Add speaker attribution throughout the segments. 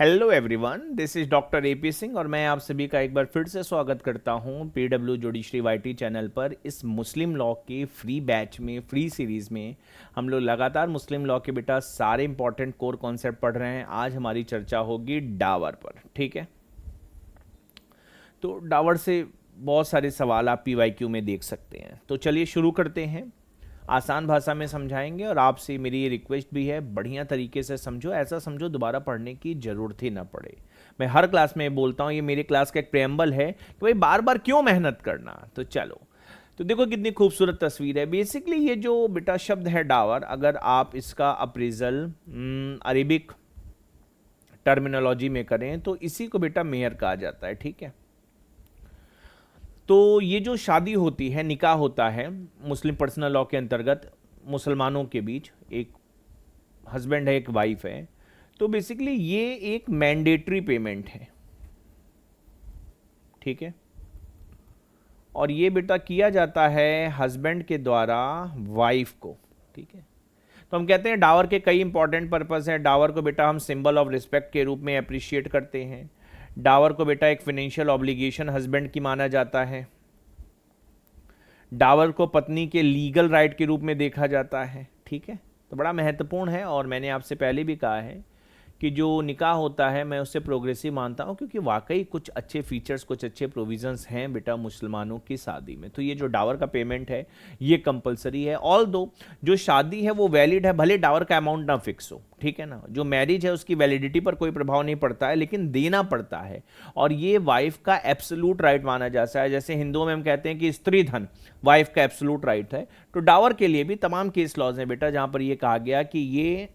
Speaker 1: Hello everyone, this is doctor AP Singh और मैं आप सभी का एक बार फिर से स्वागत करता हूं पीडब्ल्यू जुडिशरी वाईटी चैनल पर। इस मुस्लिम लॉ के फ्री बैच में, फ्री सीरीज में हम लोग लगातार मुस्लिम लॉ के बेटा सारे इंपॉर्टेंट कोर कॉन्सेप्ट पढ़ रहे हैं। आज हमारी चर्चा होगी डावर पर, ठीक है। तो डावर से बहुत सारे सवाल आप पीवाईक्यू में देख सकते हैं। तो चलिए शुरू करते हैं। आसान भाषा में समझाएंगे और आपसे मेरी ये रिक्वेस्ट भी है, बढ़िया तरीके से समझो, ऐसा समझो दोबारा पढ़ने की ज़रूरत ही ना पड़े। मैं हर क्लास में बोलता हूँ, ये मेरे क्लास का एक प्रेम्बल है कि भाई बार बार क्यों मेहनत करना। तो चलो, तो देखो कितनी खूबसूरत तस्वीर है। बेसिकली ये जो बेटा शब्द है डावर, अगर आप इसका अप्रेजल अरेबिक टर्मिनोलॉजी में करें तो इसी को बेटा मेहर कहा जाता है, ठीक है। तो ये जो शादी होती है, निकाह होता है मुस्लिम पर्सनल लॉ के अंतर्गत मुसलमानों के बीच, एक हस्बैंड है एक वाइफ है, तो बेसिकली ये एक मैंडेटरी पेमेंट है, ठीक है। और ये बेटा किया जाता है हस्बैंड के द्वारा वाइफ को, ठीक है। तो हम कहते हैं डावर के कई इंपॉर्टेंट पर्पस हैं। डावर को बेटा हम सिंबल ऑफ रिस्पेक्ट के रूप में अप्रिशिएट करते हैं। डावर को बेटा एक फाइनेंशियल ऑब्लिगेशन हस्बैंड की माना जाता है। डावर को पत्नी के लीगल राइट के रूप में देखा जाता है, ठीक है। तो बड़ा महत्वपूर्ण है और मैंने आपसे पहले भी कहा है कि जो निकाह होता है मैं उससे प्रोग्रेसिव मानता हूँ, क्योंकि वाकई कुछ अच्छे फीचर्स, कुछ अच्छे प्रोविजंस हैं बेटा मुसलमानों की शादी में। तो ये जो डावर का पेमेंट है ये कंपलसरी है। ऑल दो जो शादी है वो वैलिड है, भले डावर का अमाउंट ना फिक्स हो, ठीक है ना। जो मैरिज है उसकी वैलिडिटी पर कोई प्रभाव नहीं पड़ता है, लेकिन देना पड़ता है। और ये वाइफ का एब्सोल्यूट राइट माना जाता है। जैसे हिंदुओं में हम कहते हैं कि स्त्री धन वाइफ का एब्सोल्यूट राइट है, तो डावर के लिए भी तमाम केस लॉज हैं बेटा जहां पर यह कहा गया कि ये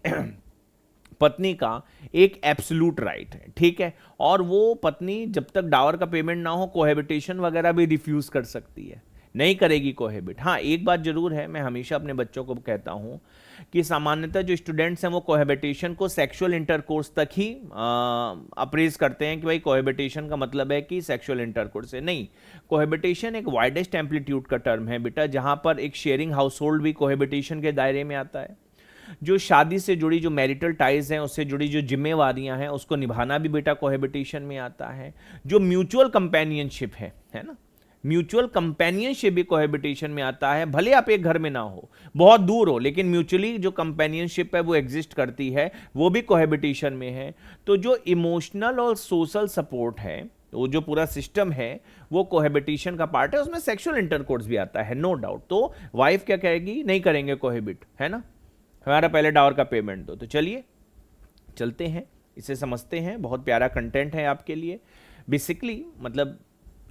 Speaker 1: पत्नी का एक एब्सोल्यूट राइट है, ठीक है। और वो पत्नी जब तक डावर का पेमेंट ना हो कोहेबिटेशन वगैरह भी रिफ्यूज कर सकती है, नहीं करेगी कोहेबिट। हाँ, एक बात जरूर है, मैं हमेशा अपने बच्चों को कहता हूं कि सामान्यतः जो स्टूडेंट्स हैं वो कोहेबिटेशन को सेक्सुअल इंटरकोर्स तक ही अप्रेज करते हैं कि भाई कोहेबिटेशन का मतलब है कि सेक्सुअल इंटरकोर्स है। नहीं, कोहेबिटेशन एक वाइडेस्ट एम्पलीट्यूड का टर्म है बेटा, जहां पर एक शेयरिंग हाउस होल्ड भी कोहेबिटेशन के दायरे में आता है। जो शादी से जुड़ी जो मैरिटल टाइज हैं, उससे जुड़ी जो जिम्मेवारियां हैं, उसको निभाना भी बेटा कोहेबिटेशन में आता है। जो म्यूचुअल कंपेनियनशिप है ना, म्यूचुअल कंपेनियनशिप भी कोहेबिटेशन में आता है। भले आप एक घर में ना हो, बहुत दूर हो, लेकिन म्यूचुअली जो कंपेनियनशिप है वो एग्जिस्ट करती है, वो भी कोहेबिटेशन में है। तो जो इमोशनल और सोशल सपोर्ट है, वो जो पूरा सिस्टम है वो कोहेबिटेशन का पार्ट है। उसमें सेक्सुअल इंटरकोर्स भी आता है, नो डाउट। तो वाइफ क्या कहेगी, नहीं करेंगे कोहेबिट, है ना, हमारा पहले डावर का पेमेंट दो। तो चलिए चलते हैं, इसे समझते हैं। बहुत प्यारा कंटेंट है आपके लिए। बेसिकली मतलब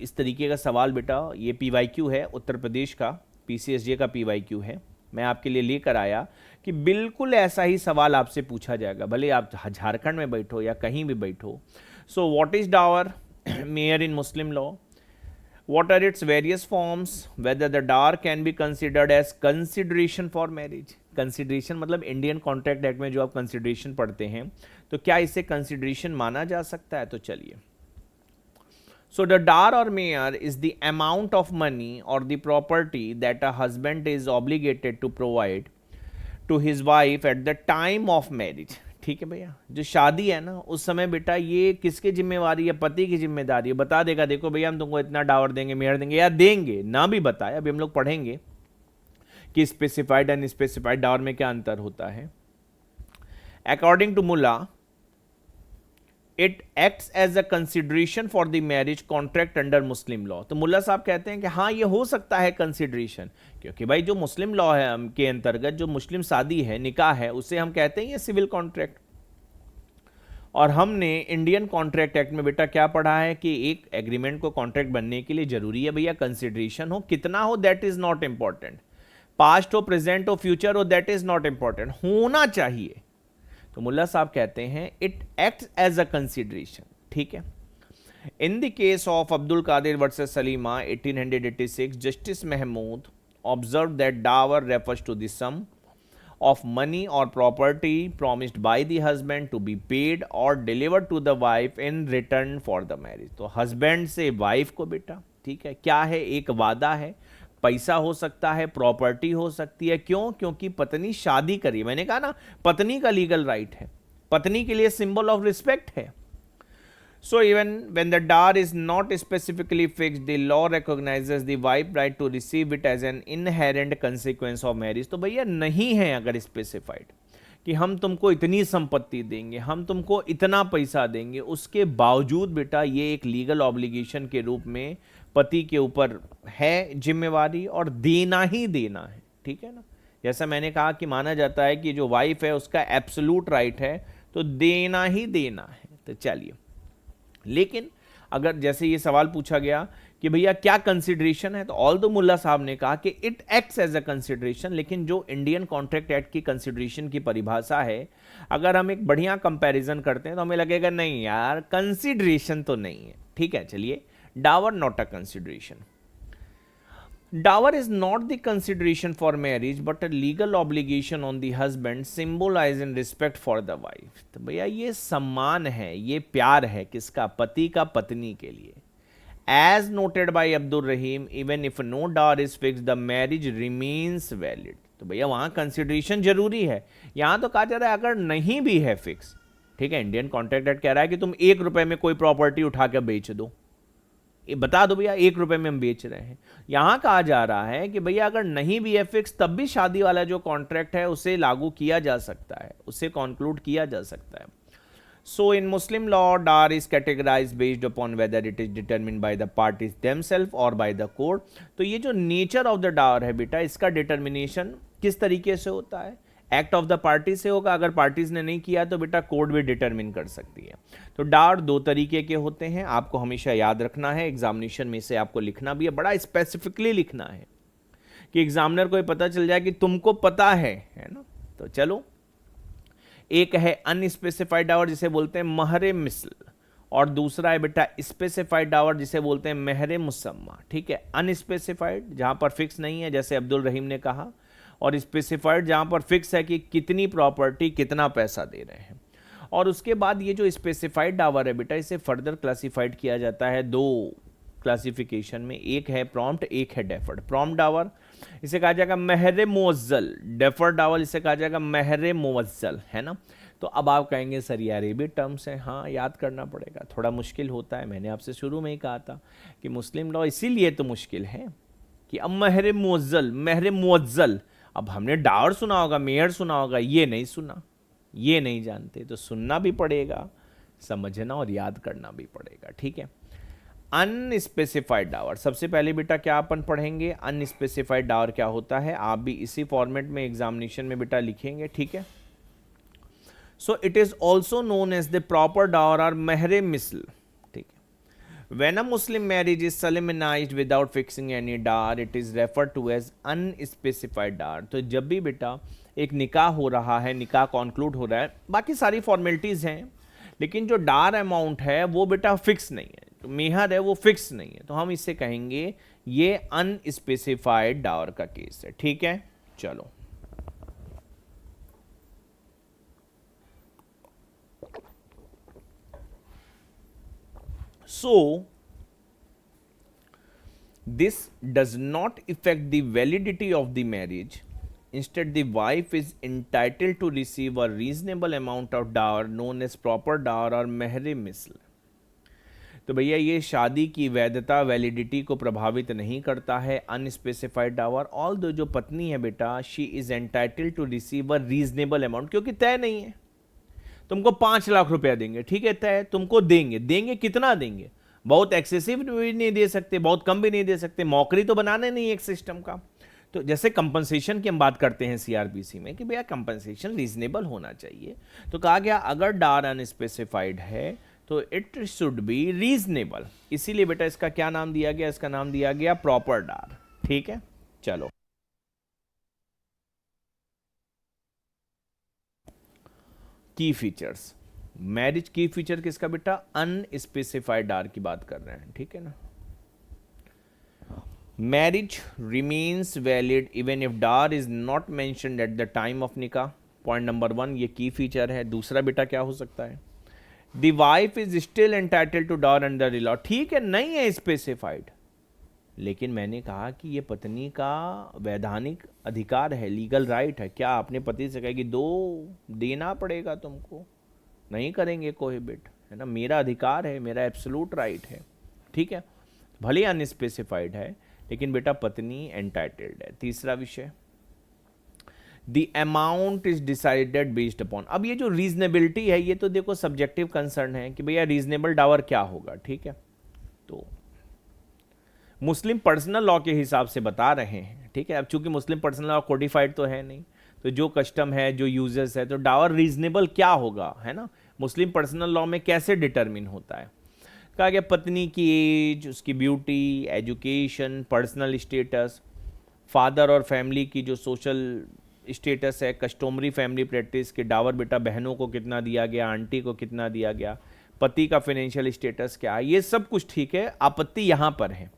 Speaker 1: इस तरीके का सवाल बेटा, ये पीवाईक्यू है, उत्तर प्रदेश का पीसीएसजे का पीवाईक्यू है। मैं आपके लिए लेकर आया कि बिल्कुल ऐसा ही सवाल आपसे पूछा जाएगा, भले आप झारखंड में बैठो या कहीं भी बैठो। सो व्हाट इज डावर मेयर in Muslim law? What are its various forms? Whether the dower can be considered as consideration for marriage? Consideration मतलब इंडियन कॉन्ट्रैक्ट एक्ट में जो आप कंसिडरेशन पढ़ते हैं, तो क्या इसे कंसिडरेशन माना जा सकता है? तो चलिए, so the dower or meher is the amount of money or the property that a husband is obligated to provide to his wife at the time of marriage. ठीक है भैया, जो शादी है ना उस समय बेटा ये किसकी जिम्मेवारी है? पति की जिम्मेदारी है। बता देगा, देखो भैया हम तुमको इतना डावर देंगे, मेहर देंगे, या देंगे ना भी बताए। अभी हम लोग पढ़ेंगे कि स्पेसिफाइड एंड स्पेसिफाइड डावर में क्या अंतर होता है। According to Mulla, it acts as a consideration for the marriage contract under Muslim law. तो मुल्ला साहब कहते हैं कि हाँ ये हो सकता है कंसिडरेशन, क्योंकि भाई जो मुस्लिम लॉ है के अंतर्गत जो मुस्लिम शादी है, निकाह है, उसे हम कहते हैं ये सिविल कॉन्ट्रैक्ट। और हमने इंडियन कॉन्ट्रैक्ट एक्ट में बेटा क्या पढ़ा है कि एक एग्रीमेंट को कॉन्ट्रैक्ट बनने के लिए जरूरी है भैया कंसिडरेशन हो। कितना हो that is not important, past हो, प्रेजेंट हो, फ्यूचर हो, दैट इज नॉट इंपॉर्टेंट, होना चाहिए। तो मुल्ला साहब कहते हैं it acts as a consideration, ठीक है। In the case of Abdul Kadir versus Salima 1886, justice Mahmood observe that dower refers to the sum of money or property promised by the husband to be paid or delivered to the wife in return for the marriage. तो husband से wife को बेटा, ठीक है, क्या है, एक वादा है। पैसा हो सकता है, प्रॉपर्टी हो सकती है। क्यों? क्योंकि पत्नी शादी करी, मैंने कहा ना पत्नी का लीगल राइट है, पत्नी के लिए सिंबल ऑफ रिस्पेक्ट है, So even when the dowry is not specifically fixed, the law recognizes the wife right to receive it as an inherent consequence of marriage. तो भैया नहीं है अगर स्पेसिफाइड कि हम तुमको इतनी संपत्ति देंगे, हम तुमको इतना पैसा देंगे, उसके बावजूद बेटा ये एक लीगल ऑब्लिगेशन के रूप में पति के ऊपर है जिम्मेवारी और देना ही देना है, ठीक है ना। जैसा मैंने कहा कि माना जाता है कि जो वाइफ है उसका एब्सोल्यूट राइट है, तो देना ही देना है। तो चलिए, लेकिन अगर जैसे ये सवाल पूछा गया कि भैया क्या कंसिडरेशन है, तो ऑल दो मुल्ला साहब ने कहा कि it acts as a consideration, लेकिन जो इंडियन कॉन्ट्रैक्ट एक्ट की कंसिडरेशन की परिभाषा है, अगर हम एक बढ़िया कंपैरिजन करते हैं तो हमें लगेगा नहीं यार कंसिडरेशन तो नहीं है। ठीक है, चलिए, dower not a consideration. Dower is not the consideration for marriage but a legal obligation on the husband symbolizing respect for the wife। तो भैया ये सम्मान है, ये प्यार है किसका, पति का पत्नी के लिए। As noted by Abdul Rahim, even if no dower is fixed, the marriage remains valid। तो भैया वहाँ कंसिडरेशन जरूरी है। यहाँ तो कहा जा रहा है अगर नहीं भी है फिक्स, ठीक है, इंडियन कॉन्ट्रैक्ट एक्ट कह रहा है कि तुम 1 रुपए में कोई प्रॉपर्टी उठा के बेच दो, बता दो भैया 1 रुपए में हम बेच रहे हैं। यहां कहा जा रहा है कि भैया अगर नहीं भी है फिक्स, तब भी शादी वाला जो कॉन्ट्रैक्ट है उसे लागू किया जा सकता है, उसे कॉन्क्लूड किया जा सकता है। So in Muslim law dower is categorise based upon whether it is determined by the parties themselves or by the court. तो ये जो नेचर ऑफ द डार है बेटा, इसका डिटर्मिनेशन किस तरीके से होता है, एक्ट ऑफ द पार्टी से होगा। अगर पार्टीज ने नहीं किया तो बेटा कोर्ट भी डिटरमिन कर सकती है। तो डार 2 तरीके के होते हैं, आपको हमेशा याद रखना है, एग्जामिनेशन में से आपको लिखना भी है, बड़ा स्पेसिफिकली लिखना है कि एग्जामिनर को पता चल जाए कि तुमको पता है ना। तो चलो, एक है अनस्पेसिफाइड डावर जिसे बोलते हैं महरे मिसल, और दूसरा है बेटा स्पेसिफाइड डावर जिसे बोलते हैं महरे मुसम्मा। ठीक है, अनस्पेसिफाइड जहां पर फिक्स नहीं है जैसे अब्दुल रहीम ने कहा, और स्पेसिफाइड जहां पर फिक्स है कि कितनी प्रॉपर्टी कितना पैसा दे रहे हैं। और उसके बाद ये जो स्पेसिफाइड डावर है बेटा, इसे फर्दर क्लासिफाइड किया जाता है 2 क्लासिफिकेशन में, एक है प्रॉम्प्ट, एक है डेफर्ड। प्रॉम्प्ट डावर इसे कहा जाएगा महरे मुअज्जल, डेफर्ड डावर इसे कहा जाएगा महरे मुअज्जल, है ना। तो अब आप कहेंगे सर यार ये भी टर्म्स हैं, हाँ याद करना पड़ेगा, थोड़ा मुश्किल होता है। मैंने आपसे शुरू में ही कहा था कि मुस्लिम लॉ इसीलिए तो मुश्किल है कि अब महरे मुअज्जल, महरे मुअज्जल, अब हमने डावर सुना होगा, मेहर सुना होगा, ये नहीं सुना, ये नहीं जानते, तो सुनना भी पड़ेगा, समझना और याद करना भी पड़ेगा। ठीक है, अनस्पेसिफाइड डावर, सबसे पहले बेटा क्या अपन पढ़ेंगे, अनस्पेसिफाइड डावर क्या होता है, आप भी इसी फॉर्मेट में एग्जामिनेशन में बेटा लिखेंगे। ठीक है, so it is also known as the proper dower or महरे मिसल। When a Muslim marriage is solemnized without fixing any dower, it is referred to as unspecified dower। तो जब भी बेटा एक निकाह हो रहा है, निकाह कॉन्क्लूड हो रहा है, बाकी सारी फॉर्मेलिटीज हैं, लेकिन जो डार अमाउंट है वो बेटा फिक्स नहीं है, तो मेहर है वो फिक्स नहीं है, तो हम इससे कहेंगे ये अनस्पेसिफाइड डावर का केस है। ठीक है, चलो, so this does not affect the validity of the marriage। Instead, the wife is entitled to receive a reasonable amount of dower known as proper dower or महरे मिसल। तो भैया ये शादी की वैधता, वैलिडिटी को प्रभावित नहीं करता है अनस्पेसिफाइड डावर। ऑल दो जो पत्नी है बेटा, she is entitled to receive a reasonable amount, क्योंकि तय नहीं है, तुमको 5 लाख रुपया देंगे, ठीक है, तय तुमको देंगे कितना देंगे, बहुत एक्सेसिव भी नहीं दे सकते, बहुत कम भी नहीं दे सकते, मौकरी तो बनाने नहीं एक सिस्टम का। तो जैसे कंपनसेशन की हम बात करते हैं सीआरपीसी में कि भैया कंपनसेशन रीजनेबल होना चाहिए, तो कहा गया अगर डार अनस्पेसिफाइड है तो इट शुड बी रीजनेबल, इसीलिए बेटा इसका क्या नाम दिया गया, इसका नाम दिया गया प्रॉपर डार। ठीक है, चलो, की फीचर्स, मैरिज की फीचर किसका बेटा, अनस्पेसिफाइड डार की बात कर रहे हैं। ठीक है ना, marriage remains valid even if Dar is not mentioned at the time of निकाह। पॉइंट नंबर 1 ये की फीचर है। दूसरा बेटा क्या हो सकता है, the wife is still entitled to dower under the law. ठीक है, नहीं है स्पेसिफाइड, लेकिन मैंने कहा कि ये पत्नी का वैधानिक अधिकार है, लीगल राइट है। क्या अपने पति से कहेगी दो, देना पड़ेगा तुमको, नहीं करेंगे कोहिबिट, है ना, मेरा अधिकार है, मेरा एब्सोल्यूट राइट है, ठीक है, भले अनस्पेसिफाइड है लेकिन बेटा पत्नी एंटाइटल्ड है। तीसरा विषय, the amount is decided based upon. अब ये जो रीजनेबिलिटी है ये तो देखो सब्जेक्टिव कंसर्न है कि भैया रीजनेबल डावर क्या होगा, ठीक है। तो मुस्लिम पर्सनल लॉ के हिसाब से बता रहे हैं, ठीक है। अब चूंकि मुस्लिम पर्सनल लॉ कोडिफाइड तो है नहीं, तो जो कस्टम है, जो यूजेस है, तो डावर रीजनेबल क्या होगा, है ना, मुस्लिम पर्सनल लॉ में कैसे डिटरमिन होता है। कहा गया पत्नी की एज, उसकी beauty, education, personal status, father और फैमिली की जो सोशल स्टेटस है, कस्टोमरी फैमिली प्रैक्टिस के डावर बेटा बहनों को कितना दिया गया, आंटी को कितना दिया गया, पति का फाइनेंशियल स्टेटस क्या है, ये सब कुछ ठीक है। आपत्ति यहाँ पर है,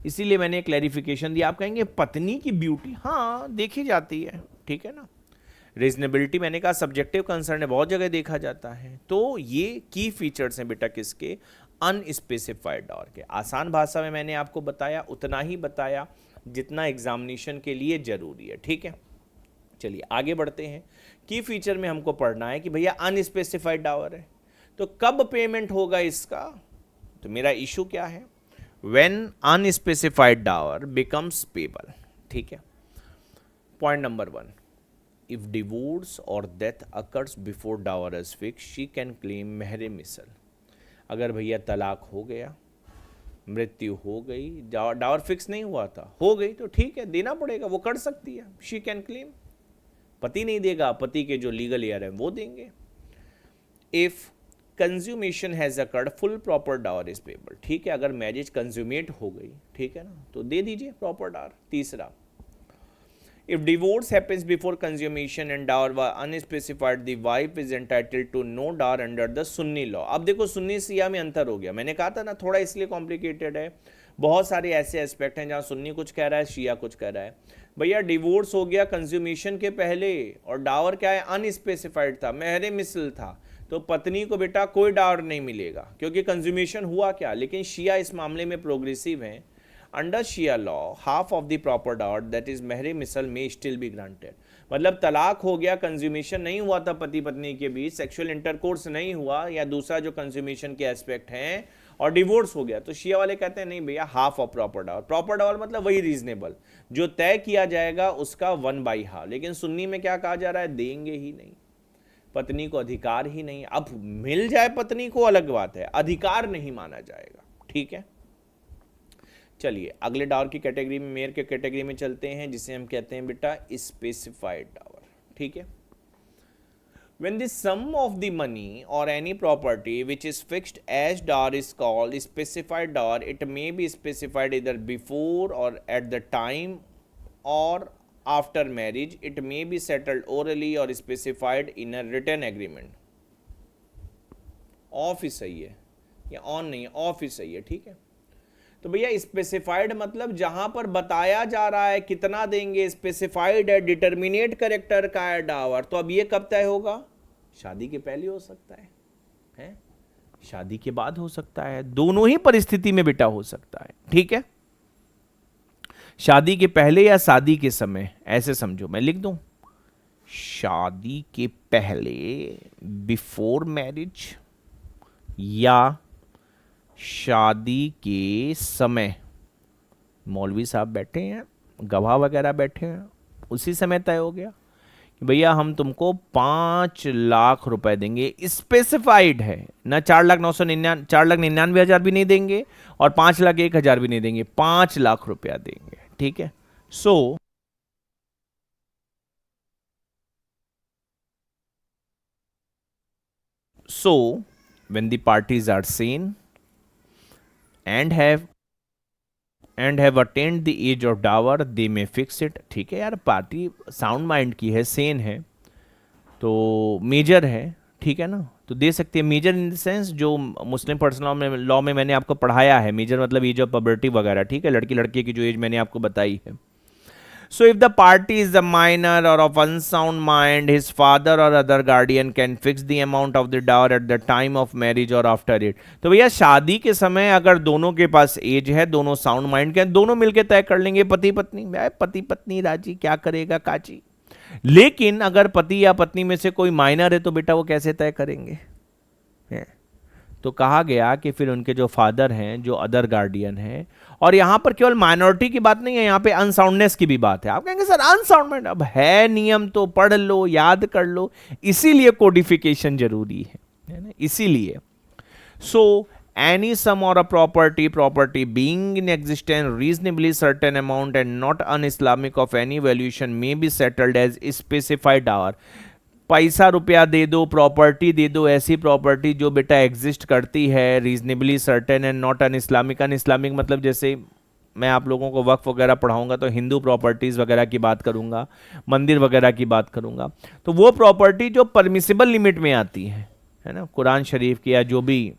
Speaker 1: इसीलिए मैंने क्लैरिफिकेशन दिया। आप कहेंगे पत्नी की ब्यूटी, हाँ देखी जाती है, ठीक है ना। रीजनेबिलिटी मैंने कहा सब्जेक्टिव कंसर्न है, बहुत जगह देखा जाता है। तो ये की फीचर्स हैं बेटा किसके, अनस्पेसिफाइड डावर के। आसान भाषा में मैंने आपको बताया, उतना ही बताया जितना एग्जामिनेशन के लिए जरूरी है, ठीक है। चलिए आगे बढ़ते हैं। की फीचर में हमको पढ़ना है कि भैया अनस्पेसिफाइड डावर है तो कब पेमेंट होगा इसका। तो मेरा इशू क्या है, when unspecified dower becomes payable, ठीक है। Point number 1, if divorce or death occurs before dower is fix she can claim मेहरे मिसल। अगर भैया तलाक हो गया, मृत्यु हो गई, डावर फिक्स नहीं हुआ था, हो गई, तो ठीक है देना पड़ेगा, वो कर सकती है, शी कैन क्लेम। पति नहीं देगा, पति के जो लीगल एयर है वो देंगे। If consummation has occurred full proper dower is payable, ठीक है, अगर मैरिज कंज्यूमेट हो गई, ठीक है ना, तो दे दीजिए प्रॉपर डावर। तीसरा, if divorce happens before consummation and dower were unspecified the wife is entitled to no dower under the Sunni law. अब देखो सुन्नी शिया में अंतर हो गया, मैंने कहा था ना थोड़ा इसलिए कॉम्प्लिकेटेड है, बहुत सारे ऐसे एस्पेक्ट हैं जहाँ सुन्नी कुछ कह रहा है, शिया कुछ कह रहा है। भैया डिवोर्स हो गया कंज्यूमेशन के पहले और डावर क्या है, अनस्पेसिफाइड था, मेहरे मिसल था, तो पत्नी को बेटा कोई डावर नहीं मिलेगा क्योंकि कंज्यूमेशन हुआ क्या। लेकिन शिया इस मामले में प्रोग्रेसिव है, under Shia law half of the proper dower that is मेहरे मिसल में स्टिल बी ग्रांटेड। मतलब तलाक हो गया, कंज्यूमेशन नहीं हुआ था पति पत्नी के बीच, सेक्सुअल इंटरकोर्स नहीं हुआ या दूसरा जो कंज्यूमेशन के एस्पेक्ट हैं, और डिवोर्स हो गया, तो शिया वाले कहते हैं नहीं भैया half of proper Dawar. Proper Dawar मतलब वही रीजनेबल जो तय किया जाएगा उसका 1/2। लेकिन सुन्नी में क्या कहा जा रहा है, देंगे ही नहीं, पत्नी को अधिकार ही नहीं। अब मिल जाए पत्नी को अलग बात है, अधिकार नहीं माना जाएगा, ठीक है। चलिए अगले डावर की कैटेगरी में, मेयर के कैटेगरी में चलते हैं, जिसे हम कहते हैं बेटा स्पेसिफाइड डावर, ठीक है। When the sum of the money or any property which is fixed as dower is called specified dower, it may be specified either before or at the time or after marriage. It may be settled orally or specified in a written agreement. ऑफ ही सही है या on नहीं है, of ही सही है, ठीक है। तो भैया स्पेसिफाइड मतलब जहां पर बताया जा रहा है कितना देंगे, स्पेसिफाइड है, डिटर्मिनेट करेक्टर का है डावर, तो अब ये कब तय होगा, शादी के पहले हो सकता है, शादी के बाद हो सकता है, दोनों ही परिस्थिति में बेटा हो सकता है, ठीक है। शादी के पहले या शादी के समय, ऐसे समझो, मैं लिख दूं शादी के पहले बिफोर मैरिज या शादी के समय। मौलवी साहब बैठे हैं, गवाह वगैरह बैठे हैं, उसी समय तय हो गया कि भैया हम तुमको 5 लाख रुपए देंगे, स्पेसिफाइड है ना, 4,99,000 भी नहीं देंगे और 5,01,000 भी नहीं देंगे, 5 लाख रुपया देंगे, ठीक है। So when the parties are sane and have attained the age of dower they may fix it, ठीक है यार, पार्टी साउंड माइंड की है, सेन है, तो मेजर है, ठीक है ना, तो दे सकती है। मेजर इन द सेंस जो मुस्लिम पर्सनल लॉ में मैंने आपको पढ़ाया है, मेजर मतलब एज ऑफ पबर्टी वगैरह, ठीक है, लड़की लड़के की जो एज मैंने आपको बताई है। So if the party is a minor or of unsound mind, his father or other guardian can fix the amount of the dower at the time of marriage or after it. तो भैया शादी के समय अगर दोनों के पास as है, दोनों साउंड माइंड के, दोनों मिलके तय कर लेंगे, पति पत्नी, पति पत्नी राजी, क्या करेगा काची। लेकिन अगर पति या पत्नी में से कोई माइनर है तो बेटा वो कैसे तय करेंगे, तो कहा गया कि फिर उनके जो फादर हैं, जो अदर गार्डियन हैं, और यहाँ पर केवल माइनॉरिटी की बात नहीं है, यहाँ पे अनसाउंडनेस की भी बात है। आप कहेंगे सर अनसाउंडनेस, अब है नियम तो पढ़ लो, याद कर लो, इसीलिए कोडिफिकेशन जरूरी है ना, इसीलिए। So any sum or a property being in existence reasonably certain amount and not un-Islamic of any valuation may be settled as specified dower। पैसा रुपया दे दो, प्रॉपर्टी दे दो, ऐसी प्रॉपर्टी जो बेटा एग्जिस्ट करती है, reasonably certain and not un Islamic. Un Islamic मतलब जैसे मैं आप लोगों को वक्फ वगैरह पढ़ाऊंगा तो हिंदू प्रॉपर्टीज़ वगैरह की बात करूंगा, मंदिर वगैरह की बात करूंगा, तो वो प्रॉपर्टी जो परमिसिबल लिमिट में आती है ना, कुरान शरीफ की या जो भी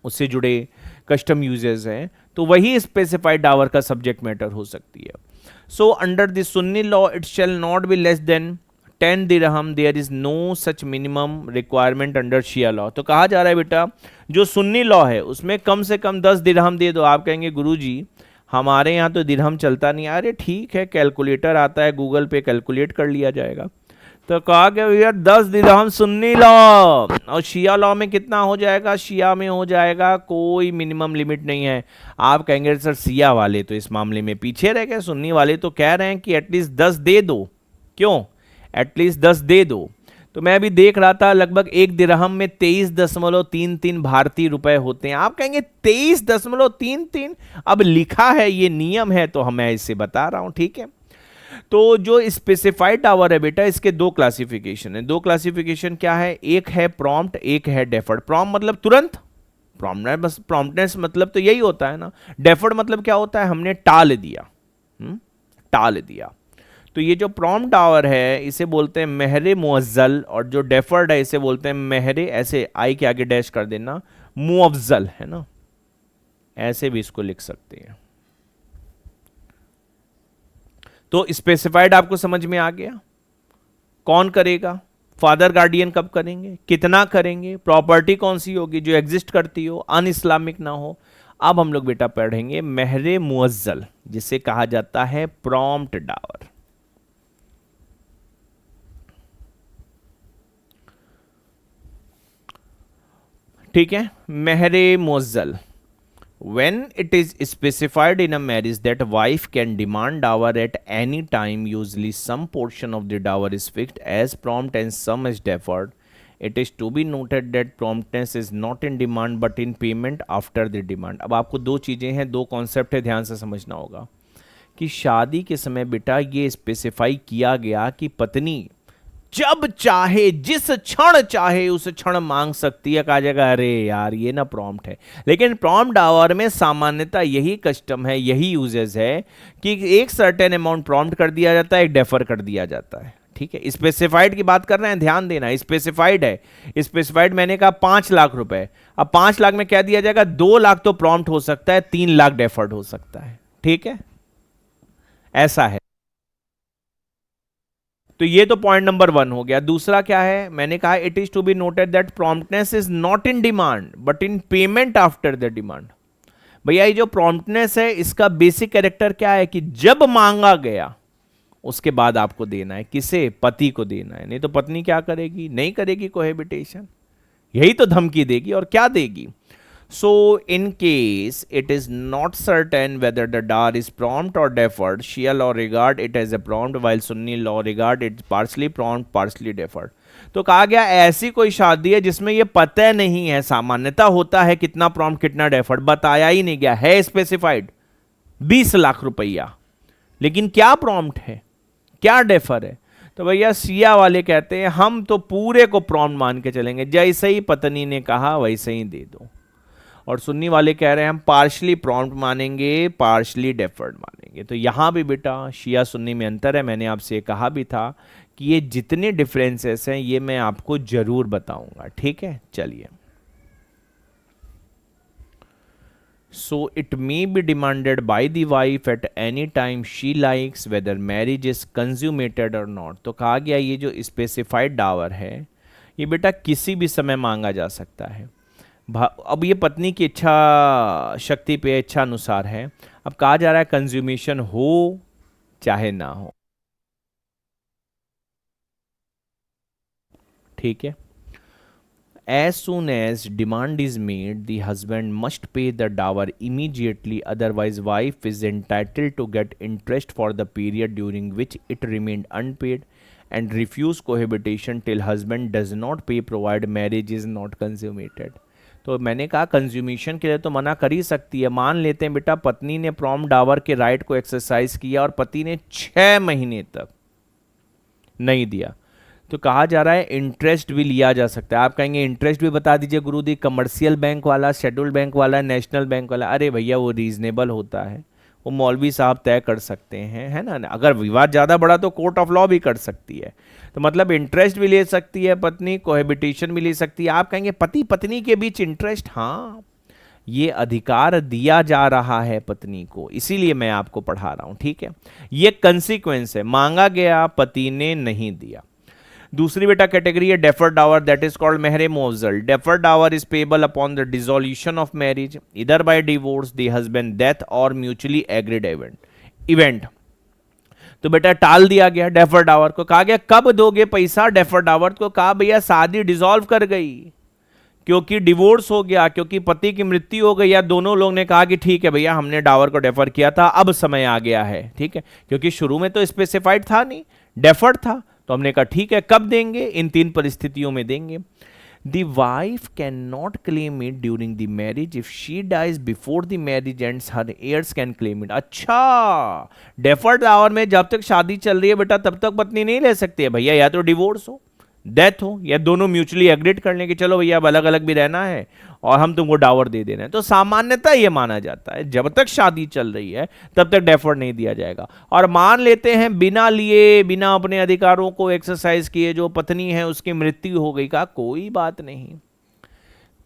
Speaker 1: उससे जुड़े कस्टम यूजेस हैं, तो वही स्पेसिफाइड डावर का सब्जेक्ट मैटर हो सकती है। So under the Sunni law it shall not be less than 10 dirham, there is no such minimum requirement under Shia law. तो कहा जा रहा है बेटा जो सुन्नी लॉ है उसमें कम से कम 10 दिरहम दे दो। आप कहेंगे गुरुजी हमारे यहाँ तो दिरहम चलता नहीं। अरे ठीक है, कैलकुलेटर आता है, गूगल पे कैलकुलेट कर लिया जाएगा। तो कहा कि भैया 10 दिरहम सुन्नी लॉ, और शिया लॉ में कितना हो जाएगा, शिया में हो जाएगा कोई मिनिमम लिमिट नहीं है। आप कहेंगे सर शिया वाले तो इस मामले में पीछे रह गए, सुन्नी वाले तो कह रहे हैं कि एटलीस्ट 10 दे दो। क्यों एटलीस्ट 10 दे दो? तो मैं अभी देख रहा था लगभग एक दिरहम में 23.33 भारतीय रुपए होते हैं। आप कहेंगे 23.33, अब लिखा है ये नियम है तो मैं इससे बता रहा हूं, ठीक है। तो जो स्पेसिफाइड टावर है बेटा इसके दो क्लासिफिकेशन है। दो क्लासिफिकेशन क्या है, एक है प्रॉम्प्ट, एक है डेफर्ड। प्रॉम्प्ट मतलब तुरंत, प्रॉम्प्टनेस मतलब तो यही होता है ना। डेफर्ड मतलब क्या होता है, हमने टाल दिया, टाल दिया। तो ये जो प्रॉम्प्ट टावर है इसे बोलते हैं महरे मुअज्जल, और जो डेफर्ड है इसे बोलते हैं महरे, ऐसे आई के आगे डैश कर देना, मुअज्जल, है ना, ऐसे भी इसको लिख सकते हैं। तो स्पेसिफाइड आपको समझ में आ गया, कौन करेगा, फादर गार्डियन कब करेंगे, कितना करेंगे, प्रॉपर्टी कौन सी होगी जो एग्जिस्ट करती हो, अन इस्लामिक ना हो। अब हम लोग बेटा पढ़ेंगे महरे मुअज्जल, जिसे कहा जाता है प्रॉम्प्ट डावर। ठीक है, महरे मुअज्जल। When it is specified in a marriage that wife can demand dower at any time, usually some portion of the dower is fixed as prompt and some is deferred. It is to be noted that promptness is not in demand but in payment after the demand। अब आपको दो चीज़ें हैं, दो concept है, ध्यान से समझना होगा कि शादी के समय बेटा ये स्पेसिफाई किया गया कि पत्नी जब चाहे जिस क्षण चाहे उस क्षण मांग सकती है। कहा जाएगा अरे यार ये ना प्रॉम्प्ट है, लेकिन प्रॉम्प्ट डावर में सामान्यतः यही कस्टम है, यही यूजेस है कि एक सर्टेन अमाउंट प्रॉम्प्ट कर दिया जाता है, एक डेफर कर दिया जाता है। ठीक है, स्पेसिफाइड की बात कर रहे हैं, ध्यान देना, स्पेसिफाइड है। स्पेसिफाइड मैंने कहा 5 लाख रुपए, अब 5 लाख में क्या दिया जाएगा, 2 लाख तो प्रॉम्प्ट हो सकता है, 3 लाख डेफर्ड हो सकता है। ठीक है, ऐसा है। तो ये तो पॉइंट नंबर 1 हो गया। दूसरा क्या है, मैंने कहा it is to be noted that promptness is not in demand but in payment after the demand. भैया ये जो प्रॉम्प्टनेस है इसका बेसिक कैरेक्टर क्या है कि जब मांगा गया उसके बाद आपको देना है। किसे, पति को देना है, नहीं तो पत्नी क्या करेगी, नहीं करेगी कोहेबिटेशन, यही तो धमकी देगी और क्या देगी। So in case it is not certain whether the dower is prompt or deferred, Shia law regard it as a prompt while Sunni law regard it partially prompt partially deferred। तो कहा गया ऐसी कोई शादी है जिसमें ये पता नहीं है, सामान्यता होता है कितना प्रॉम्प्ट कितना डेफर्ड, बताया ही नहीं गया है, स्पेसिफाइड 20 लाख रुपया, लेकिन क्या प्रॉम्प्ट है क्या डेफर है। तो भैया सिया वाले कहते हैं हम तो पूरे को प्रॉम्प्ट मान के चलेंगे, जैसे ही पत्नी ने कहा वैसे ही दे दो। और सुन्नी वाले कह रहे हैं हम पार्शली प्रॉम्प्ट मानेंगे, पार्शली डेफर्ड मानेंगे। तो यहां भी बेटा शिया सुन्नी में अंतर है। मैंने आपसे कहा भी था कि ये जितने डिफरेंसेस हैं ये मैं आपको जरूर बताऊंगा। ठीक है, चलिए। So it may be demanded by the wife at any time she likes whether marriage is consummated और नॉट। तो कहा गया ये जो स्पेसिफाइड डावर है ये बेटा किसी भी समय मांगा जा सकता है। अब ये पत्नी की इच्छा शक्ति पे, इच्छा अनुसार है। अब कहा जा रहा है कंज्यूमेशन हो चाहे ना हो। ठीक है, As soon as demand is made, the husband must pay the dower immediately, otherwise wife is entitled to get interest for the period during which it remained unpaid and refuse cohabitation till husband does not pay provided marriage is not consummated. तो मैंने कहा consummation के लिए तो मना कर ही सकती है। मान लेते हैं बेटा पत्नी ने प्रॉम्प्ट डावर के राइट को एक्सरसाइज किया और पति ने 6 महीने तक नहीं दिया, तो कहा जा रहा है इंटरेस्ट भी लिया जा सकता है। आप कहेंगे इंटरेस्ट भी बता दीजिए गुरुजी, कमर्शियल बैंक वाला, शेड्यूल्ड बैंक वाला, नेशनल बैंक वाला। अरे भैया वो रीजनेबल होता है, वो मौलवी साहब तय कर सकते हैं, है ना। अगर विवाद ज़्यादा बड़ा तो कोर्ट ऑफ लॉ भी कर सकती है। तो मतलब इंटरेस्ट भी ले सकती है पत्नी, कोहेबिटेशन भी ले सकती है। आप कहेंगे पति पत्नी के बीच इंटरेस्ट, हाँ ये अधिकार दिया जा रहा है पत्नी को, इसीलिए मैं आपको पढ़ा रहा हूं, ठीक है। ये कंसिक्वेंस है, मांगा गया पति ने नहीं दिया। दूसरी बेटा कैटेगरी है deferred dower, that is called मेहरे मोजल। Deferred dower is payable upon the dissolution of marriage, either by divorce, the husband death or mutually agreed event. तो बेटा टाल दिया गया डेफर्ड डावर को, कहा गया कब दोगे पैसा। डेफर्ड डावर को कहा भैया शादी डिसॉल्व कर गई, क्योंकि डिवोर्स हो गया, क्योंकि पति की मृत्यु हो गई, या दोनों लोग ने कहा कि ठीक है भैया हमने डावर को डेफर किया था, अब समय आ गया है, ठीक है। क्योंकि शुरू में तो स्पेसिफाइड था नहीं, डेफर्ड था, तो हमने कहा ठीक है कब देंगे, इन 3 परिस्थितियों में देंगे। The wife can not claim it during the marriage, if she dies before the marriage ends her heirs can claim it. अच्छा, डेफर्ड डावर में जब तक शादी चल रही है बेटा तब तक पत्नी नहीं ले सकती है भैया, या तो डिवोर्स हो, डेथ हो, या दोनों म्यूचुअली एग्रीड कर लें कि चलो भैया अब अलग अलग भी रहना है और हम तुमको डावर दे रहे हैं। तो सामान्यतः ये माना जाता है जब तक शादी चल रही है तब तक डेफर नहीं दिया जाएगा। और मान लेते हैं बिना लिए, बिना अपने अधिकारों को एक्सरसाइज किए जो पत्नी है उसकी मृत्यु हो गई, का कोई बात नहीं,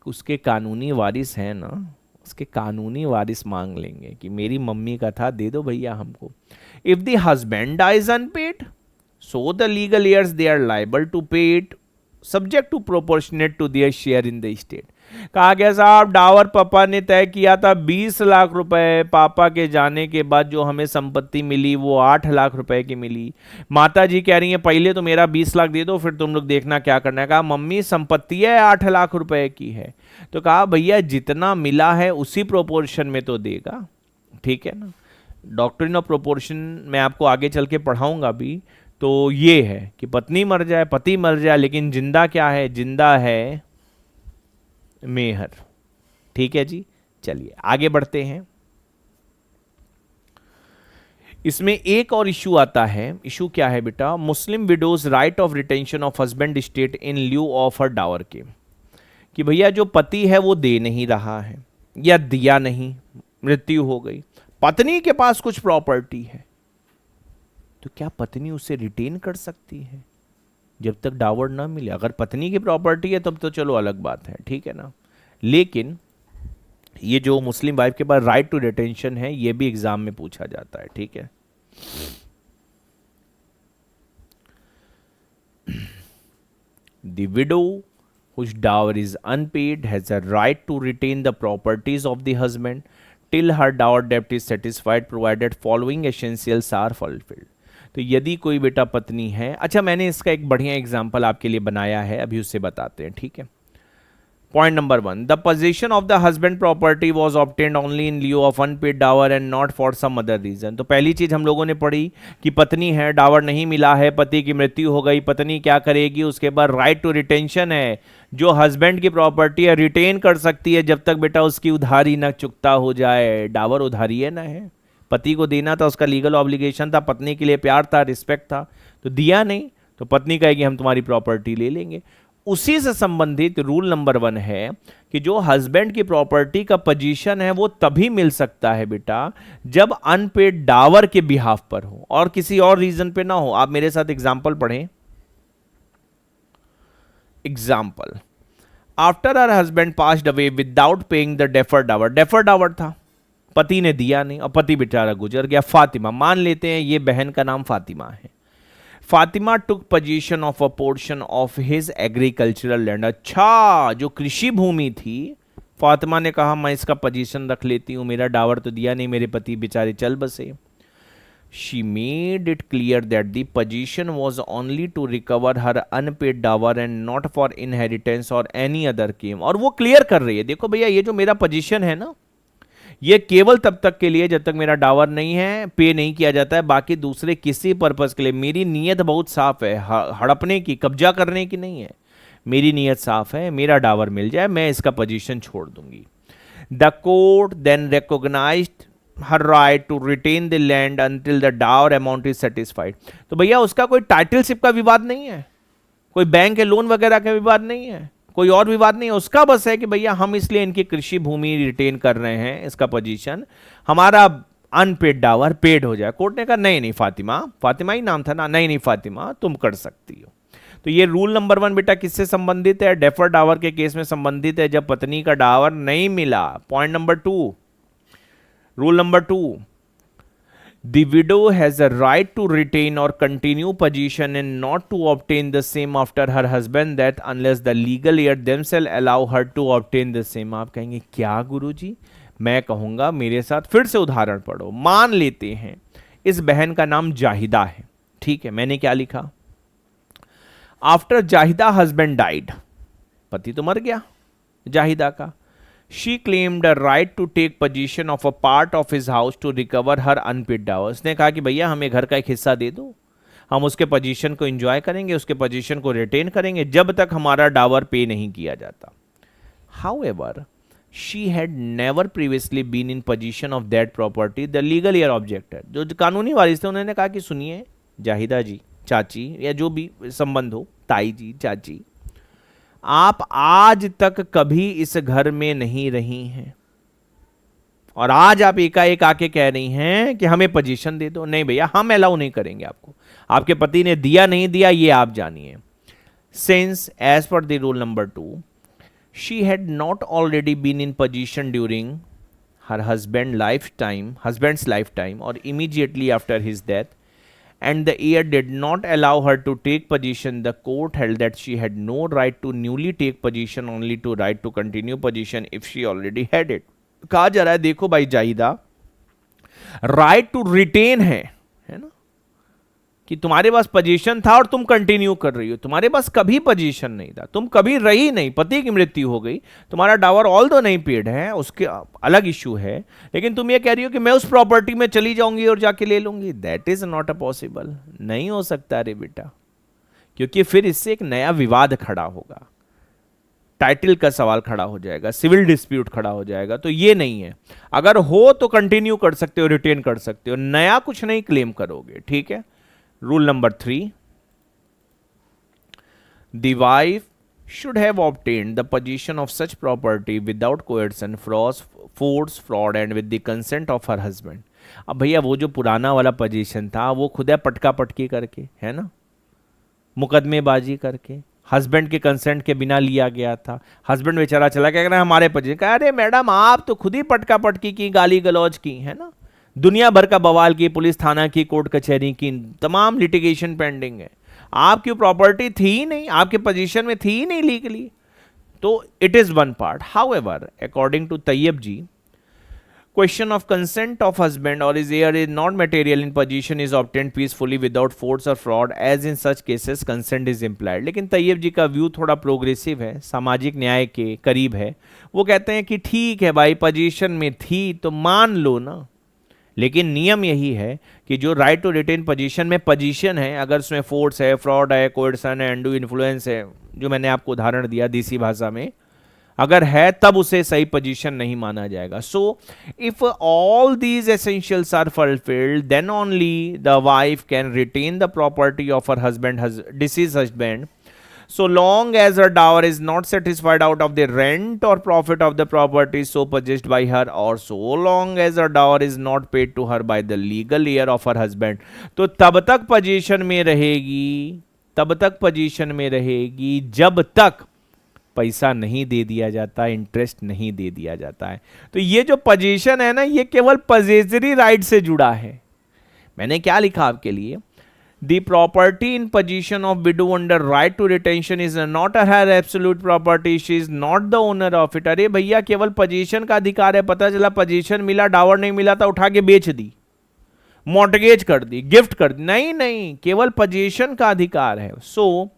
Speaker 1: उसके कानूनी वारिस है ना, उसके कानूनी वारिस मांग लेंगे कि मेरी मम्मी का था, दे दो भैया हमको। If the husband dies unpaid, so the legal heirs they are liable to pay it subject to proportionate to their share in the estate। कहा गया साहब डावर पापा ने तय किया था 20 लाख रुपए, पापा के जाने के बाद जो हमें संपत्ति मिली वो 8 लाख रुपए की मिली। माता जी कह रही हैं पहले तो मेरा 20 लाख दे दो फिर तुम लोग देखना क्या करना है। कहा मम्मी संपत्ति है 8 लाख रुपए की है, तो कहा भैया जितना मिला है उसी प्रोपोर्शन में तो देगा, ठीक है ना। डॉक्ट्रिन ऑफ प्रोपोर्शन मैं आपको आगे चल के पढ़ाऊंगा भी। तो ये है कि पत्नी मर जाए, पति मर जाए, लेकिन जिंदा क्या है, जिंदा है मेहर, ठीक है जी। चलिए आगे बढ़ते हैं। इसमें एक और इशू आता है। इशू क्या है बेटा, Muslim widows right of retention of husband estate in lieu of her dower के, कि भैया जो पति है वो दे नहीं रहा है या दिया नहीं, मृत्यु हो गई, पत्नी के पास कुछ प्रॉपर्टी है, तो क्या पत्नी उसे रिटेन कर सकती है जब तक डावर ना मिले। अगर पत्नी की प्रॉपर्टी है तब तो चलो अलग बात है, ठीक है ना। लेकिन ये जो मुस्लिम वाइफ के पास राइट टू रिटेंशन है ये भी एग्जाम में पूछा जाता है, ठीक है। The widow whose dower is unpaid has a right to retain the properties of the husband till her dower debt is satisfied provided following essentials are fulfilled। तो यदि कोई बेटा पत्नी है, अच्छा मैंने इसका एक बढ़िया एग्जाम्पल आपके लिए बनाया है, अभी उससे बताते हैं, ठीक है। Point number 1, the possession of the husband property was obtained only in lieu of unpaid dower and not for some other reason. तो पहली चीज हम लोगों ने पढ़ी कि पत्नी है, डावर नहीं मिला है, पति की मृत्यु हो गई, पत्नी क्या करेगी, उसके बाद राइट टू रिटेंशन है, जो हस्बैंड की प्रॉपर्टी है रिटेन कर सकती है जब तक बेटा उसकी उधारी ना चुकता हो जाए। डावर उधारी है ना, है पति को देना था, उसका लीगल ऑब्लिगेशन था, पत्नी के लिए प्यार था, रिस्पेक्ट था, तो दिया नहीं तो पत्नी कहेगी हम तुम्हारी प्रॉपर्टी ले लेंगे। उसी से संबंधित रूल नंबर 1 है कि जो हस्बैंड की प्रॉपर्टी का पोजीशन है वो तभी मिल सकता है बेटा जब अनपेड डावर के बिहाफ पर हो और किसी और रीजन पे ना हो। आप मेरे साथ एग्जांपल पढ़ें। Example, after her husband passed away without paying the deferred dower, deferred dower था, पति ने दिया नहीं और पति बेचारा गुजर गया। फातिमा, मान लेते हैं ये बहन का नाम फातिमा है। Fatima took possession of a portion of his agricultural land. अच्छा, जो कृषि भूमि थी फातिमा ने कहा मैं इसका पोजीशन रख लेती हूं, मेरा डावर तो दिया नहीं, मेरे पति बेचारे चल बसे। she made it clear that the position was only to recover her unpaid dower and not for inheritance or any other claim. और वो क्लियर कर रही है, देखो भैया ये जो मेरा पोजीशन है ना, ये केवल तब तक के लिए जब तक मेरा डावर नहीं है, पे नहीं किया जाता है, बाकी दूसरे किसी पर्पस के लिए मेरी नीयत बहुत साफ है, हड़पने की, कब्जा करने की नहीं है। मेरी नीयत साफ है, मेरा डावर मिल जाए, मैं इसका पोजीशन छोड़ दूंगी। The court then recognised her right to retain the land until the dower amount is satisfied. तो भैया उसका कोई टाइटलशिप का विवाद नहीं है, कोई बैंक के लोन वगैरह का विवाद नहीं है, कोई और विवाद नहीं है, उसका बस है कि भैया हम इसलिए इनकी कृषि भूमि रिटेन कर रहे हैं, इसका पोजीशन, हमारा अनपेड डावर पेड हो जाए। कोर्ट ने कहा नहीं नहीं फातिमा, फातिमा ही नाम था ना, नहीं नहीं फातिमा तुम कर सकती हो। तो ये रूल नंबर 1 बेटा किससे संबंधित है? डेफर डावर के केस में संबंधित है, जब पत्नी का डावर नहीं मिला। Point number 2, rule number 2, the widow has a right to retain or continue possession and not to obtain the same after her husband death unless the legal heir themselves allow her to obtain the same। आप कहेंगे क्या गुरुजी? मैं कहूंगा मेरे साथ फिर से उदाहरण पढ़ो। मान लेते हैं इस बहन का नाम जाहिदा है, ठीक है, मैंने क्या लिखा? आफ्टर जाहिदा हस्बैंड डाइड, पति तो मर गया जाहिदा का, she claimed a right to take possession of a part of his house to recover her unpaid dower। उसने कहा कि भैया हमें घर का एक हिस्सा दे दो, हम उसके पोजीशन को एंजॉय करेंगे, उसके पोजीशन को रिटेन करेंगे जब तक हमारा डावर पे नहीं किया जाता। However, she had never previously been in possession of that property। The legal heir objected, जो कानूनी वारिस थे उन्होंने कहा कि सुनिए जाहिदा जी, चाची या जो भी संबंध हो, ताई जी, चाची, आप आज तक कभी इस घर में नहीं रही हैं और आज आप एकाएक आके कह रही हैं कि हमें पोजीशन दे दो। नहीं भैया हम अलाउ नहीं करेंगे आपको, आपके पति ने दिया नहीं दिया ये आप जानिए। Since as per the rule number 2 she had not already been in position during her husband's lifetime और immediately after his death and the heir did not allow her to take possession, the court held that she had no right to newly take possession, only to right to continue possession if she already had it। कहा जा रहा है देखो भाई Zahida, right to retain है ना, कि तुम्हारे पास पोजीशन था और तुम कंटिन्यू कर रही हो, तुम्हारे पास कभी पोजीशन नहीं था, तुम कभी रही नहीं, पति की मृत्यु हो गई, तुम्हारा डावर ऑल दो नहीं पेड है, उसके अलग इशू है, लेकिन तुम ये कह रही हो कि मैं उस प्रॉपर्टी में चली जाऊंगी और जाके ले लूंगी। That is not a possible, नहीं हो सकता रे बेटा, क्योंकि फिर इससे एक नया विवाद खड़ा होगा, टाइटल का सवाल खड़ा हो जाएगा, सिविल डिस्प्यूट खड़ा हो जाएगा। तो ये नहीं है, अगर हो तो कंटिन्यू कर सकते हो, रिटेन कर सकते हो, नया कुछ नहीं क्लेम करोगे, ठीक है। Rule number 3, the wife should have obtained the possession of such property without coercion, force, fraud and with the consent of her husband। अब भैया वो जो पुराना वाला पोजीशन था वो खुदा पटका पटकी करके, है ना, मुकदमेबाजी करके, हस्बैंड के कंसेंट के बिना लिया गया था। हस्बैंड बेचारा चला गया, कहना हमारे पोजीशन का, अरे मैडम आप तो खुद ही पटका पटकी की, गाली गलौज की, है ना, दुनिया भर का बवाल की, पुलिस थाना की, कोर्ट कचहरी की, तमाम लिटिगेशन पेंडिंग है, आपकी प्रॉपर्टी थी ही नहीं, आपके पोजीशन में थी ही नहीं लीगली, तो it is one part. However according to Tayyab ji, question of consent of husband और is heir is not material in position is obtained peacefully without force और fraud, as in such cases consent is implied. लेकिन तैयब जी का view थोड़ा progressive है, सामाजिक न्याय के करीब है। वो कहते हैं कि ठीक है भाई पोजीशन में थी तो मान लो ना, लेकिन नियम यही है कि जो राइट टू रिटेन पोजीशन में पोजीशन है, अगर उसमें फोर्स है, फ्रॉड है, कोएर्सन है, अनडू इन्फ्लुएंस है, जो मैंने आपको उदाहरण दिया देसी भाषा में, अगर है तब उसे सही पोजीशन नहीं माना जाएगा। So if all these essentials are fulfilled then only the wife can retain the property of her husband, deceased husband, so long as her dower is not satisfied out of the rent or profit of the property so possessed by her, or so long as her dower is not paid to her by the legal heir of her husband। तो तब तक position में रहेगी, तब तक position में रहेगी जब तक पैसा नहीं दे दिया जाता, इंटरेस्ट नहीं दे दिया जाता है। तो ये जो पोजीशन है ना, ये केवल पोजेसरी राइट से जुड़ा है। मैंने क्या लिखा आपके लिए, The property in possession of widow under right to retention is not her absolute property, she is not the owner of it। अरे भैया केवल पोजीशन का अधिकार है, पता चला पोजीशन मिला, डावर नहीं मिला था, उठा के बेच दी, मॉर्टगेज कर दी, गिफ्ट कर दी, नहीं नहीं, केवल पोजीशन का अधिकार है। सो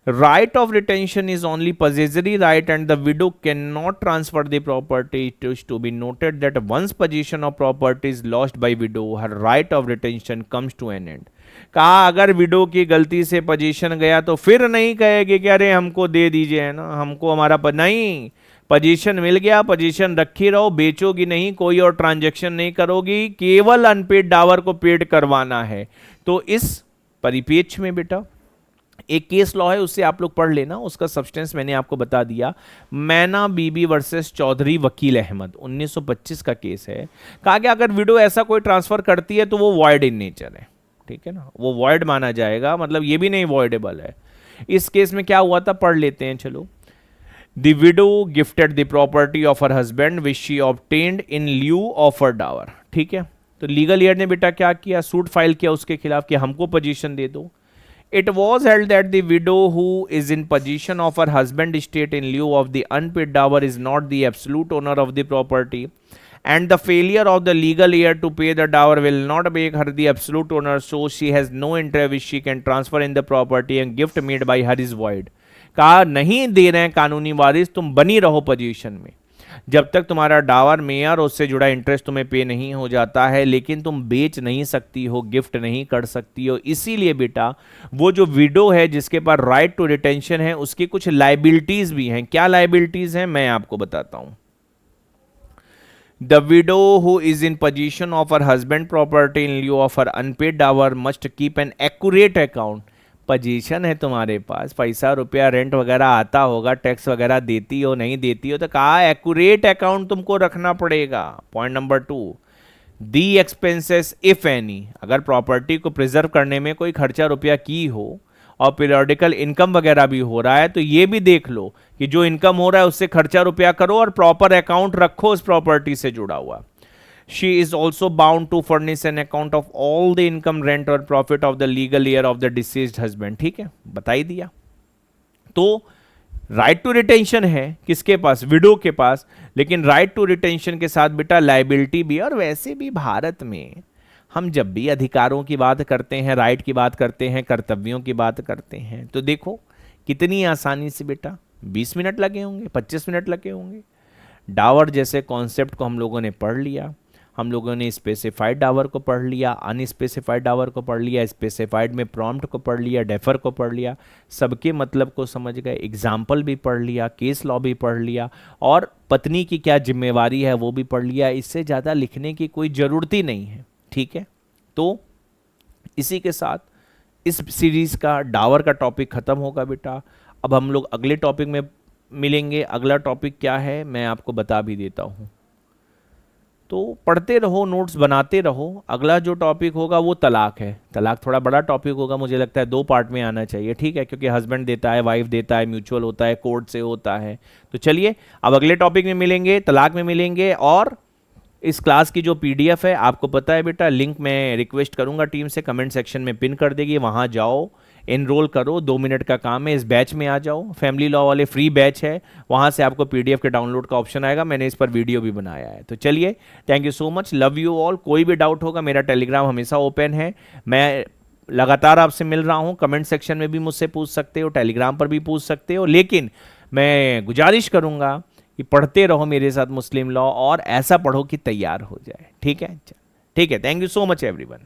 Speaker 1: right of retention is only possessory right and the widow cannot transfer the property. It is to be noted that once possession of property is lost by widow, her right of retention comes to an end. कहा अगर window की गलती से position गया तो फिर नहीं कहेगी कि अरे हमको दे दीजिए, है ना, हमको हमारा नहीं, पोजीशन मिल गया, पोजीशन रखी रहो, बेचोगी नहीं, कोई और ट्रांजैक्शन नहीं करोगी, केवल अनपेड डावर को पेड करवाना है। तो इस परिप्रेक्ष्य में बेटा एक केस लॉ है, उससे आप लोग पढ़ लेना, उसका सब्सटेंस मैंने आपको बता दिया। मैना बीबी वर्सेस चौधरी वकील अहमद 1925 का केस है। कहा कि अगर विडो ऐसा कोई ट्रांसफर करती है तो वो वॉइड इन नेचर है, ठीक है ना, वो वॉइड माना जाएगा, मतलब ये भी नहीं वॉइडेबल है। इस केस में क्या हुआ था, पढ़ लेते हैं, चलो। The widow gifted the property of her husband which she obtained in lieu of her dower, ठीक है। तो लीगल एड ने बेटा क्या किया, सूट फाइल किया उसके खिलाफ कि हमको पोजीशन दे दो। It was held that the widow who is in possession of her husband's estate in lieu of the unpaid dower is not the absolute owner of the property, and the failure of the legal heir to pay the dower will not make her the absolute owner, so she has no interest which she can transfer in the property and gift made by her is void. कहा नहीं दे रहे हैं कानूनी वारिस, तुम बनी रहो position में जब तक तुम्हारा डावर मेयर और उससे जुड़ा इंटरेस्ट तुम्हें पे नहीं हो जाता है, लेकिन तुम बेच नहीं सकती हो, गिफ्ट नहीं कर सकती हो। इसीलिए बेटा वो जो विडो है जिसके पास राइट टू रिटेंशन है, उसकी कुछ लाइबिलिटीज भी हैं। क्या लाइबिलिटीज हैं मैं आपको बताता हूं। The widow who is in position of her husband property in lieu of her unpaid dower must keep an accurate account. Position है तुम्हारे पास, पैसा रुपया रेंट वगैरह आता होगा, टैक्स वगैरह देती हो नहीं देती हो, तो कहा एक्यूरेट अकाउंट तुमको रखना पड़ेगा। Point number 2, the expenses if any, अगर प्रॉपर्टी को प्रिजर्व करने में कोई खर्चा रुपया की हो और पीरियोडिकल इनकम वगैरह भी हो रहा है, तो ये भी देख लो कि जो इनकम हो रहा है उससे खर्चा रुपया करो और प्रॉपर अकाउंट रखो उस प्रॉपर्टी से जुड़ा हुआ। She is also bound to furnish an account of all the income, rent और profit of the legal heir of the deceased husband, ठीक है, बता ही दिया। तो राइट टू रिटेंशन है किसके पास, विडो के पास, लेकिन राइट टू रिटेंशन के साथ बेटा लाइबिलिटी भी। और वैसे भी भारत में हम जब भी अधिकारों की बात करते हैं, राइट की बात करते हैं, कर्तव्यों की बात करते हैं, तो देखो कितनी आसानी से बेटा 20 मिनट लगे होंगे, 25 मिनट लगे होंगे। डावर जैसे कॉन्सेप्ट को हम लोगों ने पढ़ लिया, हम लोगों ने स्पेसिफाइड डावर को पढ़ लिया, अनस्पेसिफाइड डावर को पढ़ लिया, स्पेसिफाइड में प्रॉम्प्ट को पढ़ लिया, डेफर को पढ़ लिया, सबके मतलब को समझ गए, एग्जाम्पल भी पढ़ लिया, केस लॉ भी पढ़ लिया, और पत्नी की क्या जिम्मेवारी है वो भी पढ़ लिया। इससे ज़्यादा लिखने की कोई ज़रूरत ही नहीं है, ठीक है। तो इसी के साथ इस सीरीज़ का डावर का टॉपिक ख़त्म होगा बेटा। अब हम लोग अगले टॉपिक में मिलेंगे। अगला टॉपिक क्या है मैं आपको बता भी देता हूँ, तो पढ़ते रहो, नोट्स बनाते रहो। अगला जो टॉपिक होगा वो तलाक है। तलाक थोड़ा बड़ा टॉपिक होगा, मुझे लगता है 2 पार्ट में आना चाहिए, ठीक है, क्योंकि हस्बैंड देता है, वाइफ देता है, म्यूचुअल होता है, कोर्ट से होता है। तो चलिए अब अगले टॉपिक में मिलेंगे, तलाक में मिलेंगे। और इस क्लास की जो PDF है आपको पता है बेटा, लिंक मैं रिक्वेस्ट करूंगा टीम से, कमेंट सेक्शन में पिन कर देगी, वहां जाओ, एनरोल करो, 2 मिनट का काम है, इस बैच में आ जाओ। फैमिली लॉ वाले फ्री बैच है, वहां से आपको PDF के डाउनलोड का ऑप्शन आएगा, मैंने इस पर वीडियो भी बनाया है। तो चलिए, thank you so much, love you all. कोई भी डाउट होगा मेरा टेलीग्राम हमेशा ओपन है, मैं लगातार आपसे मिल रहा हूं। कमेंट सेक्शन में भी मुझसे पूछ सकते हो, टेलीग्राम पर भी पूछ सकते हो, लेकिन मैं गुजारिश करूंगा कि पढ़ते रहो मेरे साथ मुस्लिम लॉ, और ऐसा पढ़ो कि तैयार हो जाए, ठीक है। ठीक है, thank you so much everyone.